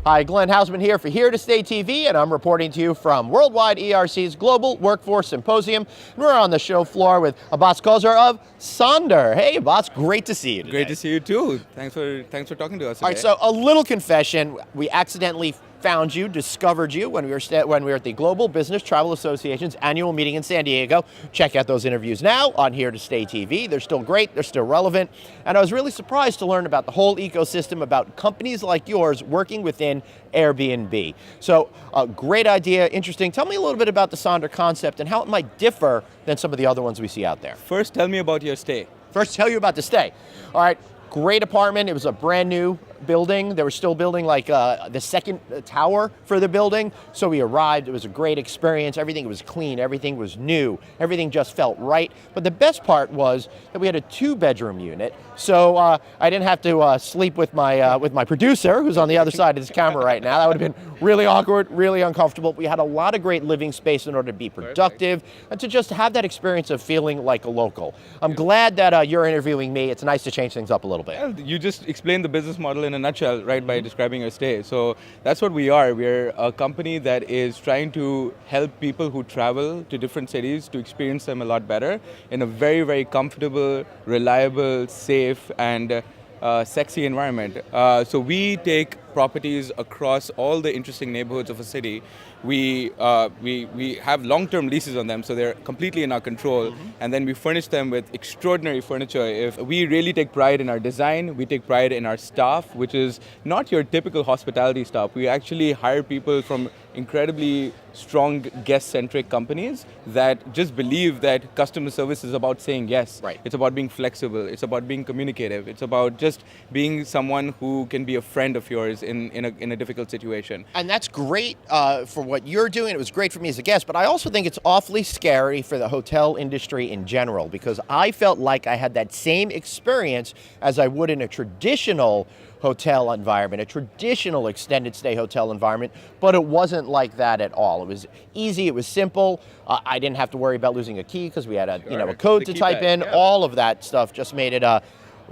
Hi, Glenn Hausman here for Here to Stay TV, and I'm reporting to you from Worldwide ERC's Global Workforce Symposium. And we're on the show floor with Abbas Causer of Sonder. Hey, Abbas, great to see you today. Great to see you too. Thanks for talking to us today. All right, so a little confession: we accidentally found you, discovered you when we were at the Global Business Travel Association's annual meeting in San Diego. Check out those interviews now on Here to Stay TV. They're still great, they're still relevant, and I was really surprised to learn about the whole ecosystem, about companies like yours working within Airbnb. So, a great idea, interesting. Tell me a little bit about the Sonder concept and how it might differ than some of the other ones we see out there. First, tell me about your stay. First, tell you about the stay. All right, great apartment. It was a brand new building. They were still building like the second tower for the building. So we arrived. It was a great experience. Everything was clean. Everything was new. Everything just felt right. But the best part was that we had a 2-bedroom unit. So I didn't have to sleep with my producer, who's on the other side of this camera right now. That would have been really awkward, really uncomfortable. We had a lot of great living space in order to be productive and to just have that experience of feeling like a local. I'm glad that you're interviewing me. It's nice to change things up a little bit. Well, you just explained the business model in a nutshell, right, by describing your stay. So that's what we are. We're a company that is trying to help people who travel to different cities to experience them a lot better in a very, very comfortable, reliable, safe, and sexy environment. So we take properties across all the interesting neighborhoods of a city. We have long-term leases on them, so they're completely in our control. And then we furnish them with extraordinary furniture. If we really take pride in our design, we take pride in our staff, which is not your typical hospitality staff. We actually hire people from incredibly strong guest-centric companies that just believe that customer service is about saying yes. Right. It's about being flexible. It's about being communicative. It's about just being someone who can be a friend of yours in a difficult situation. And that's great for what you're doing. It was great for me as a guest, but I also think it's awfully scary for the hotel industry in general, because I felt like I had that same experience as I would in a traditional hotel environment, a traditional extended stay hotel environment, but it wasn't like that at all. It was easy, it was simple. I didn't have to worry about losing a key because we had a code to type in. Yeah. All of that stuff just made it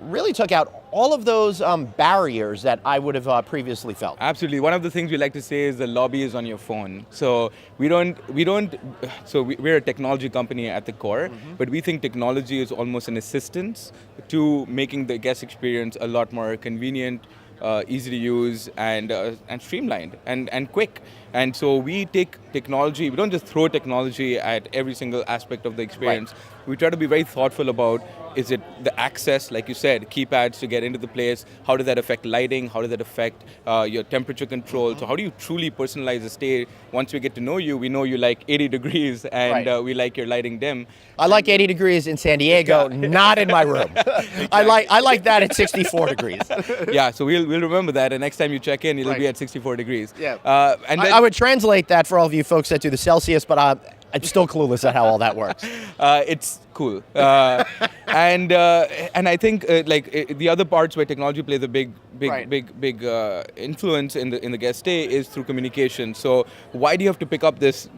really took out all of those barriers that I would have previously felt. Absolutely. One of the things we like to say is the lobby is on your phone. So we're a technology company at the core, but we think technology is almost an assistance to making the guest experience a lot more convenient, easy to use, and streamlined and quick. And so we take technology, we don't just throw technology at every single aspect of the experience. Right. We try to be very thoughtful about, is it the access, like you said, keypads to get into the place, how does that affect lighting, how does that affect your temperature control, so how do you truly personalize a stay? Once we get to know you, we know you like 80 degrees and we like your lighting dim. I like 80 degrees in San Diego, not in my room. Exactly. I like that at 64 degrees. Yeah, so we'll remember that, and next time you check in, it'll be at 64 degrees. Yeah. And then, I would translate that for all of you folks that do the Celsius, but I'm still clueless at how all that works. it's cool, and I think the other parts where technology plays a big influence in the guest stay is through communication. So why do you have to pick up this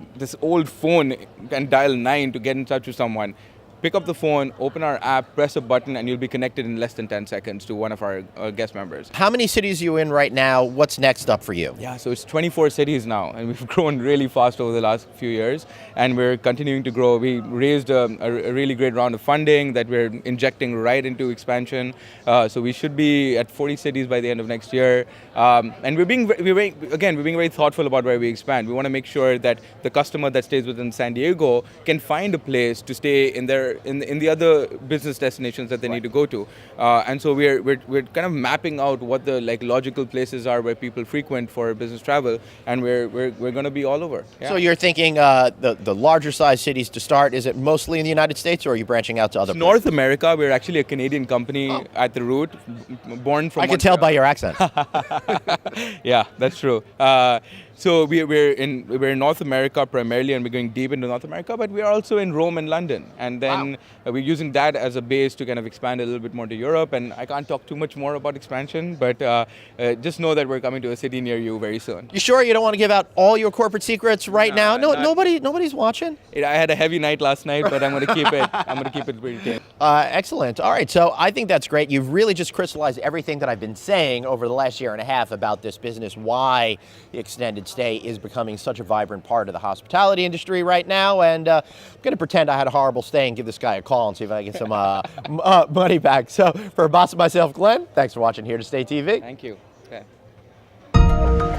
old phone and dial 9 to get in touch with someone? Pick up the phone, open our app, press a button, and you'll be connected in less than 10 seconds to one of our guest members. How many cities are you in right now? What's next up for you? Yeah, so it's 24 cities now, and we've grown really fast over the last few years, and we're continuing to grow. We raised a really great round of funding that we're injecting right into expansion. So we should be at 40 cities by the end of next year. And we're being very thoughtful about where we expand. We want to make sure that the customer that stays within San Diego can find a place to stay in the other business destinations that they need to go to. And so we're kind of mapping out what the logical places are where people frequent for business travel, and we're going to be all over. Yeah. So you're thinking the larger size cities to start. Is it mostly in the United States, or are you branching out to other places? North America. We're actually a Canadian company at the root, born from. I can tell by your accent. Yeah, that's true. So we're in North America primarily, and we're going deep into North America, but we are also in Rome and London. And then we're using that as a base to kind of expand a little bit more to Europe. And I can't talk too much more about expansion, but just know that we're coming to a city near you very soon. You sure you don't want to give out all your corporate secrets right now? No, nobody's watching. I had a heavy night last night, but I'm going to keep it pretty tame. Excellent. All right, so I think that's great. You've really just crystallized everything that I've been saying over the last year and a half about this business, why the extended stay is becoming such a vibrant part of the hospitality industry right now. And I'm going to pretend I had a horrible stay and give this guy a call and see if I can get some money back. So for Abbas and myself, Glenn, thanks for watching Here to Stay TV. Thank you. Okay.